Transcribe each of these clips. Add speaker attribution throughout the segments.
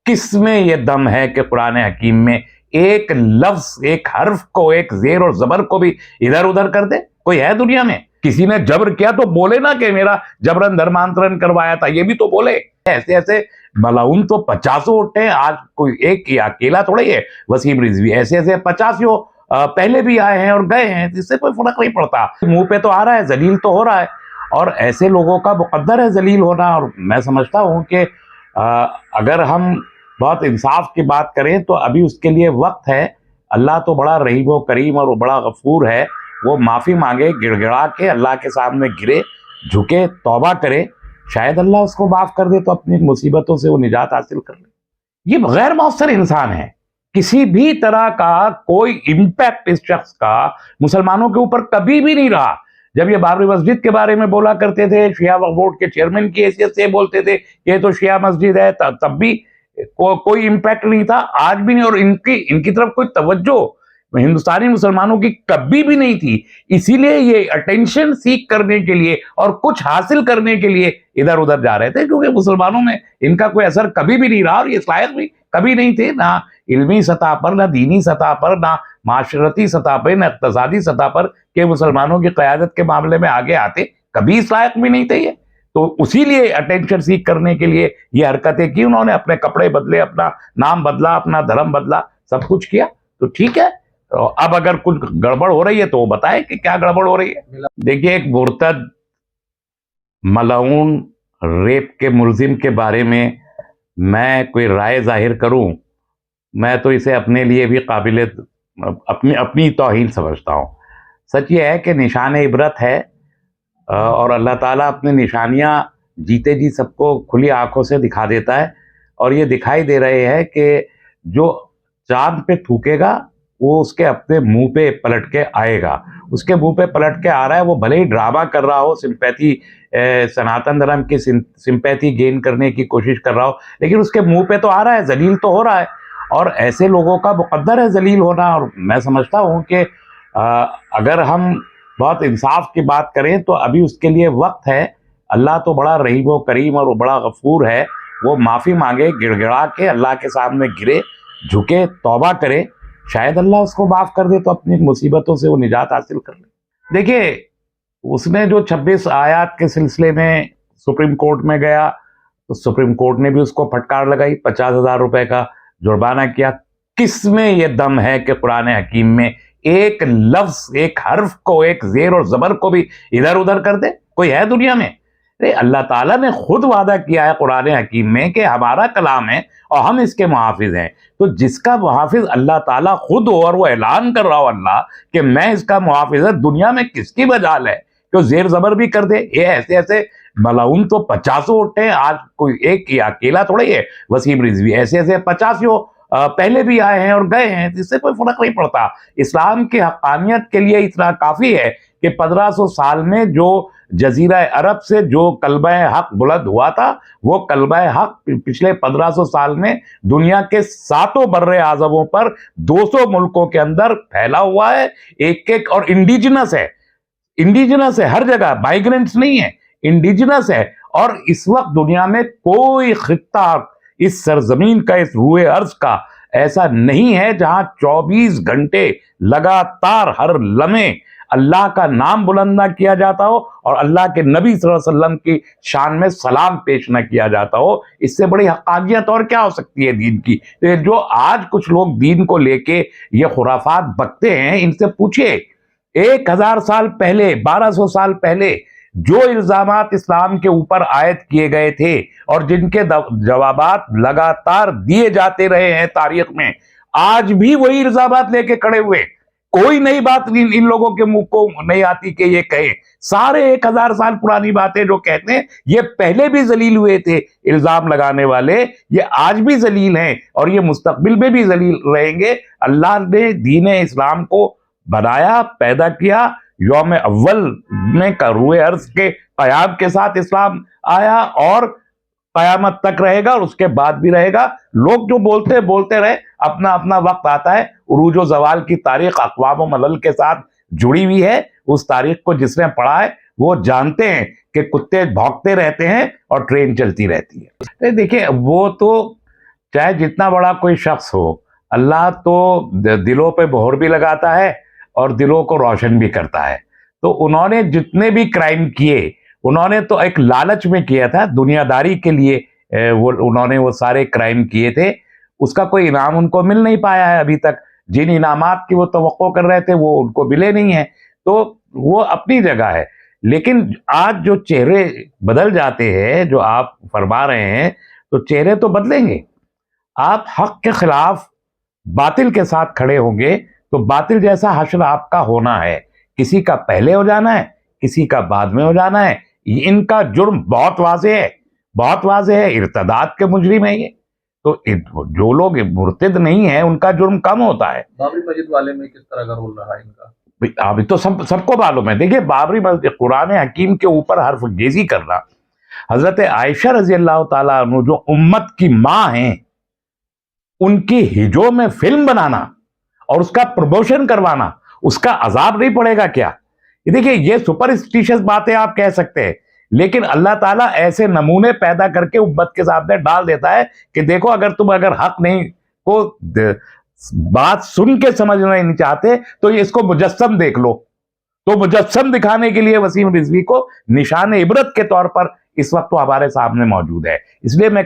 Speaker 1: کس میں یہ دم ہے کہ قرآن حکیم میں ایک لفظ، ایک حرف کو، ایک زیر اور زبر کو بھی ادھر ادھر کر دے؟ کوئی ہے دنیا میں؟ کسی نے جبر کیا تو بولے نا کہ میرا جبرن دھرمانترن کروایا تھا، یہ بھی تو بولے۔ ایسے ایسے ملعون تو 50 اٹھے ہیں، آج کوئی ایک یا اکیلا تھوڑا ہی ہے وسیم رضوی، ایسے ایسے 50 پہلے بھی آئے ہیں اور گئے ہیں، اس سے کوئی فرق نہیں پڑتا۔ منہ پہ تو آ رہا ہے، ذلیل تو ہو رہا ہے، اور ایسے لوگوں کا مقدر ہے ذلیل ہونا۔ اور میں سمجھتا ہوں کہ اگر ہم بہت انصاف کی بات کریں تو ابھی اس کے لیے وقت ہے۔ اللہ تو بڑا رحیم و کریم اور بڑا غفور ہے، وہ معافی مانگے، گڑ گڑا کے اللہ کے سامنے گرے، جھکے، توبہ کرے، شاید اللہ اس کو معاف کر دے تو اپنی مصیبتوں سے وہ نجات حاصل کر لے۔ یہ غیر مؤثر انسان ہے، کسی بھی طرح کا کوئی امپیکٹ اس شخص کا مسلمانوں کے اوپر کبھی بھی نہیں رہا۔ جب یہ بابری مسجد کے بارے میں بولا کرتے تھے، شیعہ وقف بورڈ کے چیئرمین کی حیثیت سے بولتے تھے کہ یہ تو شیعہ مسجد ہے، تب بھی کوئی امپیکٹ نہیں تھا، آج بھی نہیں، اور ان کی طرف کوئی توجہ ہندوستانی مسلمانوں کی کبھی بھی نہیں تھی۔ اسی لیے یہ اٹینشن سیکھ کرنے کے لیے اور کچھ حاصل کرنے کے لیے ادھر ادھر جا رہے تھے، کیونکہ مسلمانوں میں ان کا کوئی اثر کبھی بھی نہیں رہا، اور یہ لائق بھی کبھی نہیں تھے، نہ علمی سطح پر، نہ دینی سطح پر، نہ معاشرتی سطح پر، نہ اقتصادی سطح پر کہ مسلمانوں کی قیادت کے معاملے میں آگے آتے، کبھی اس لائق بھی نہیں تھے یہ۔ تو اسی لیے اٹینشن سیکھ کرنے کے لیے یہ حرکتیں کی انہوں نے، اپنے کپڑے بدلے، اپنا نام بدلا، اپنا دھرم بدلا، سب کچھ کیا۔ تو ٹھیک ہے، اب اگر کچھ گڑبڑ ہو رہی ہے تو وہ بتائیں کہ کیا گڑبڑ ہو رہی ہے۔ دیکھیے، ایک مرتد ملعون ریپ کے ملزم کے بارے میں کوئی رائے ظاہر کروں، میں تو اسے اپنے لیے بھی قابل اپنی توہین سمجھتا ہوں۔ سچ یہ ہے کہ نشان عبرت ہے، اور اللہ تعالیٰ اپنی نشانیاں جیتے جی سب کو کھلی آنکھوں سے دکھا دیتا ہے، اور یہ دکھائی دے رہے ہے کہ جو چاند پہ تھوکے گا وہ اس کے اپنے منہ پہ پلٹ کے آئے گا۔ اس کے منہ پہ پلٹ کے آ رہا ہے، وہ بھلے ہی ڈرامہ کر رہا ہو، سمپیتھی سناتن دھرم کی سمپیتھی گین کرنے کی کوشش کر رہا ہو، لیکن اس کے منہ پہ تو آ رہا ہے، ذلیل تو ہو رہا ہے، اور ایسے لوگوں کا مقدر ہے ذلیل ہونا۔ اور میں سمجھتا ہوں کہ اگر ہم بہت انصاف کی بات کریں تو ابھی اس کے لیے وقت ہے۔ اللہ تو بڑا رحیم و کریم اور بڑا غفور ہے، وہ معافی مانگے، گڑ گڑا کے اللہ کے سامنے گرے، جھکے، توبہ کرے، شاید اللہ اس کو معاف کر دے تو اپنی مصیبتوں سے وہ نجات حاصل کر لے۔ دیکھیے، اس نے جو 26 آیات کے سلسلے میں سپریم کورٹ میں گیا تو سپریم کورٹ نے بھی اس کو پھٹکار لگائی، 50,000 روپے کا جرمانہ کیا۔ کس میں یہ دم ہے کہ قرآن حکیم میں ایک لفظ، ایک حرف کو، ایک زیر اور زبر کو بھی ادھر ادھر کر دے؟ کوئی ہے دنیا میں؟ اللہ تعالیٰ نے خود وعدہ کیا ہے قرآن حکیم میں کہ ہمارا کلام ہے اور ہم اس کے محافظ ہیں۔ تو جس کا محافظ اللہ تعالیٰ خود ہو اور وہ اعلان کر رہا ہو اللہ کہ میں اس کا محافظ ہے، دنیا میں کس کی مجال ہے کہ وہ زیر زبر بھی کر دے؟ یہ ایسے ایسے ملعون تو 50 اٹھے ہیں، آج کوئی ایک یا اکیلا تھوڑا ہی ہے وسیم رضوی، ایسے ایسے 50 پہلے بھی آئے ہیں اور گئے ہیں، اس سے کوئی فرق نہیں پڑتا۔ اسلام کی حقانیت کے لیے اتنا کافی ہے کہ 1500 سال میں جو جزیرہ عرب سے جو کلمہ حق بلند ہوا تھا، وہ کلمہ حق پچھلے 1500 سال میں دنیا کے 7 بر اعظموں پر 200 ملکوں کے اندر پھیلا ہوا ہے، ایک ایک، اور انڈیجنس ہے ہر جگہ، مائیگرنٹس نہیں ہے، انڈیجنس ہے۔ اور اس وقت دنیا میں کوئی خطہ اس سرزمین کا، اس روئے ارض کا ایسا نہیں ہے جہاں 24 گھنٹے لگاتار ہر لمحے اللہ کا نام بلند نہ کیا جاتا ہو اور اللہ کے نبی صلی اللہ علیہ وسلم کی شان میں سلام پیش نہ کیا جاتا ہو۔ اس سے بڑی حقانیت اور کیا ہو سکتی ہے دین کی؟ جو آج کچھ لوگ دین کو لے کے یہ خرافات بکتے ہیں، ان سے پوچھئے 1000 سال پہلے، 1200 سال پہلے جو الزامات اسلام کے اوپر عائد کیے گئے تھے اور جن کے جوابات لگاتار دیے جاتے رہے ہیں تاریخ میں، آج بھی وہی الزامات لے کے کھڑے ہوئے، کوئی نئی بات ان لوگوں کے منہ کو نہیں آتی کہ یہ کہیں۔ سارے 1000 سال پرانی باتیں جو کہتے ہیں، یہ پہلے بھی ذلیل ہوئے تھے الزام لگانے والے، یہ آج بھی ذلیل ہیں اور یہ مستقبل میں بھی ذلیل رہیں گے۔ اللہ نے دین اسلام کو بنایا، پیدا کیا، یوم اول میں روئے ارض کے قیام کے ساتھ اسلام آیا اور قیامت تک رہے گا، اور اس کے بعد بھی رہے گا۔ لوگ جو بولتے رہے، اپنا اپنا وقت آتا ہے۔ عروج و زوال کی تاریخ اقوام و ملل کے ساتھ جڑی ہوئی ہے، اس تاریخ کو جس نے پڑھا ہے وہ جانتے ہیں کہ کتے بھونکتے رہتے ہیں اور ٹرین چلتی رہتی ہے۔ دیکھیں، وہ تو چاہے جتنا بڑا کوئی شخص ہو، اللہ تو دلوں پہ مہر بھی لگاتا ہے اور دلوں کو روشن بھی کرتا ہے. تو انہوں نے جتنے بھی کرائم کیے، انہوں نے تو ایک لالچ میں کیا تھا، دنیا داری کے لیے انہوں نے وہ سارے کرائم کیے تھے. اس کا کوئی انعام ان کو مل نہیں پایا ہے ابھی تک. جن انعامات کی وہ توقع کر رہے تھے وہ ان کو ملے نہیں ہیں. تو وہ اپنی جگہ ہے. لیکن آج جو چہرے بدل جاتے ہیں، جو آپ فرما رہے ہیں، تو چہرے تو بدلیں گے. آپ حق کے خلاف باطل کے ساتھ کھڑے ہوں گے تو باطل جیسا حشر آپ کا ہونا ہے. کسی کا پہلے ہو جانا ہے، کسی کا بعد میں ہو جانا ہے. ان کا جرم بہت واضح ہے، بہت واضح ہے. ارتداد کے مجرم ہیں یہ. تو جو لوگ مرتد نہیں ہیں ان کا جرم کم ہوتا ہے.
Speaker 2: بابری مسجد والے میں کس طرح کا رول رہا ان کا؟
Speaker 1: ابھی تو سب کو معلوم ہے. دیکھیے بابری مسجد، قرآن حکیم کے اوپر حرف گیزی کرنا، حضرت عائشہ رضی اللہ تعالیٰ عنہ جو امت کی ماں ہیں، ان کی ہجو میں فلم بنانا اور اس کا پروموشن کروانا، اس کا عذاب نہیں پڑے گا کیا؟ دیکھیے یہ سپرسٹیشس باتیں آپ کہہ سکتے ہیں، لیکن اللہ تعالیٰ ایسے نمونے پیدا کر کے امت کے سامنے ڈال دیتا ہے کہ دیکھو اگر حق نہیں کو بات سن کے سمجھنا نہیں چاہتے تو اس کو مجسم دیکھ لو. تو مجسم دکھانے کے لیے وسیم رضوی کو نشان عبرت کے طور پر اس وقت تو ہمارے سامنے موجود ہے. اسی لیے میں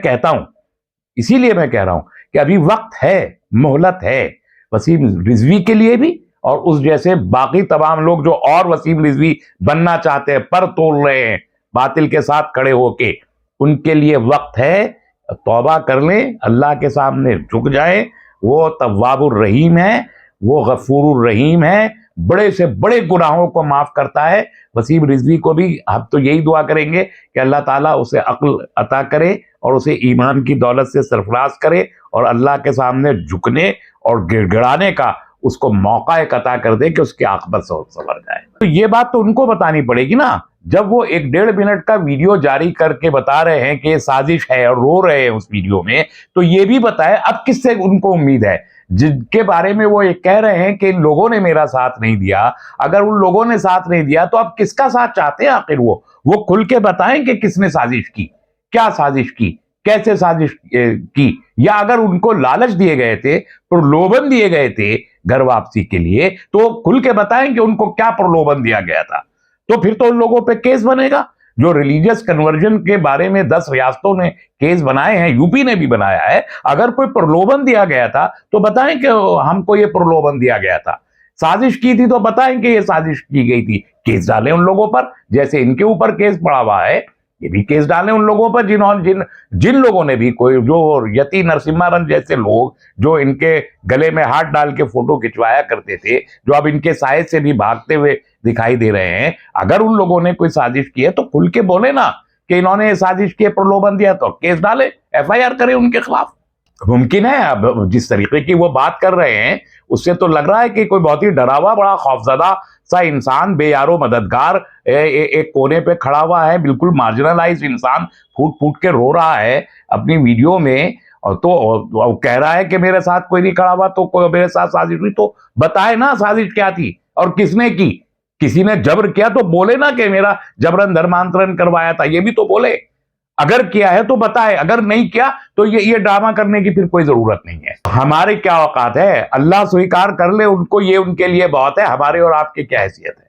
Speaker 1: کہہ رہا ہوں کہ ابھی وقت ہے، مہلت ہے وسیم رضوی کے لیے بھی، اور اس جیسے باقی تمام لوگ جو اور وسیم رضوی بننا چاہتے ہیں، پر تول رہے ہیں باطل کے ساتھ کھڑے ہو کے، ان کے لیے وقت ہے. توبہ کر لیں، اللہ کے سامنے جھک جائیں. وہ تواب الرحیم ہے، وہ غفور الرحیم ہے، بڑے سے بڑے گناہوں کو معاف کرتا ہے. وسیم رضوی کو بھی ہم تو یہی دعا کریں گے کہ اللہ تعالیٰ اسے عقل عطا کرے اور اسے ایمان کی دولت سے سرفراز کرے اور اللہ کے سامنے جھکنے اور گڑ گڑانے کا اس کو موقع عطا کر دے کہ اس کی عاقبت سنور جائے. تو یہ بات تو ان کو بتانی پڑے گی نا. جب وہ 1.5 منٹ کا ویڈیو جاری کر کے بتا رہے ہیں کہ یہ سازش ہے اور رو رہے ہیں اس ویڈیو میں، تو یہ بھی بتائے اب کس سے ان کو امید ہے جن کے بارے میں وہ یہ کہہ رہے ہیں کہ ان لوگوں نے میرا ساتھ نہیں دیا. اگر ان لوگوں نے ساتھ نہیں دیا تو اب کس کا ساتھ چاہتے ہیں آخر؟ وہ کھل کے بتائیں کہ کس نے سازش کی، کیا سازش کی، کیسے سازش کی. یا اگر ان کو لالچ دیے گئے تھے، پرلوبن دیے گئے تھے گھر واپسی کے لیے، تو کھل کے بتائیں کہ ان کو کیا پرلوبن دیا گیا تھا. تو پھر تو ان لوگوں پہ کیس بنے گا. جو ریلیجیس کنورژن کے بارے میں 10 ریاستوں نے کیس بنائے ہیں، یو پی نے بھی بنایا ہے. اگر کوئی پرلوبن دیا گیا تھا تو بتائیں کہ ہم کو یہ پرلوبن دیا گیا تھا. سازش کی تھی تو بتائیں کہ یہ سازش کی گئی تھی. کیس ڈالیں ان لوگوں پر، جیسے ان کے اوپر کیس پڑا ہوا ہے یہ بھی کیس ڈالیں ان لوگوں پر جن لوگوں نے بھی، کوئی جو یتی نرسمہا رن جیسے لوگ جو ان کے گلے میں ہاتھ ڈال کے فوٹو کھچوایا کرتے تھے، جو اب ان کے سائے سے بھی بھاگتے ہوئے دکھائی دے رہے ہیں، اگر ان لوگوں نے کوئی سازش کی ہے تو کھل کے بولے نا کہ انہوں نے سازش کی، پرلوبن دیا، تو کیس ڈالے، FIR کرے ان کے خلاف. ممکن ہے اب جس طریقے کی وہ بات کر رہے ہیں اس سے تو لگ رہا ہے کہ کوئی بہت ہی ڈرا ہوا، بڑا خوفزدہ سا انسان، بے یار و مددگار ایک کونے پہ کھڑا ہوا ہے، بالکل مارجنلائز انسان، پھوٹ پھوٹ کے رو رہا ہے اپنی ویڈیو میں. اور تو کہہ رہا ہے کہ میرے ساتھ کوئی نہیں کھڑا ہوا، تو میرے ساتھ سازش ہوئی. تو بتائے نا سازش کیا تھی اور کس نے کی. کسی نے جبر کیا تو بولے نا کہ میرا جبرن دھرمانترن کروایا تھا، یہ بھی تو بولے. اگر کیا ہے تو بتائے، اگر نہیں کیا تو یہ ڈرامہ کرنے کی پھر کوئی ضرورت نہیں ہے. ہمارے کیا اوقات ہے؟ اللہ سویکار کر لے ان کو، یہ ان کے لیے بہت ہے. ہمارے اور آپ کی کیا حیثیت ہے؟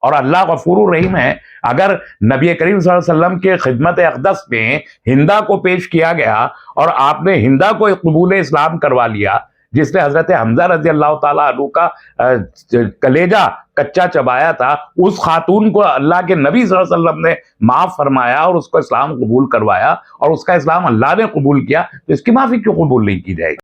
Speaker 1: اور اللہ غفور الرحیم ہے. اگر نبی کریم صلی اللہ علیہ وسلم کے خدمت اقدس میں ہندا کو پیش کیا گیا اور آپ نے ہندا کو قبول اسلام کروا لیا، جس نے حضرت حمزہ رضی اللہ تعالیٰ عنہ کا کلیجہ کچا چبایا تھا، اس خاتون کو اللہ کے نبی صلی اللہ علیہ وسلم نے معاف فرمایا اور اس کو اسلام قبول کروایا اور اس کا اسلام اللہ نے قبول کیا، تو اس کی معافی کیوں قبول نہیں کی جائے گی؟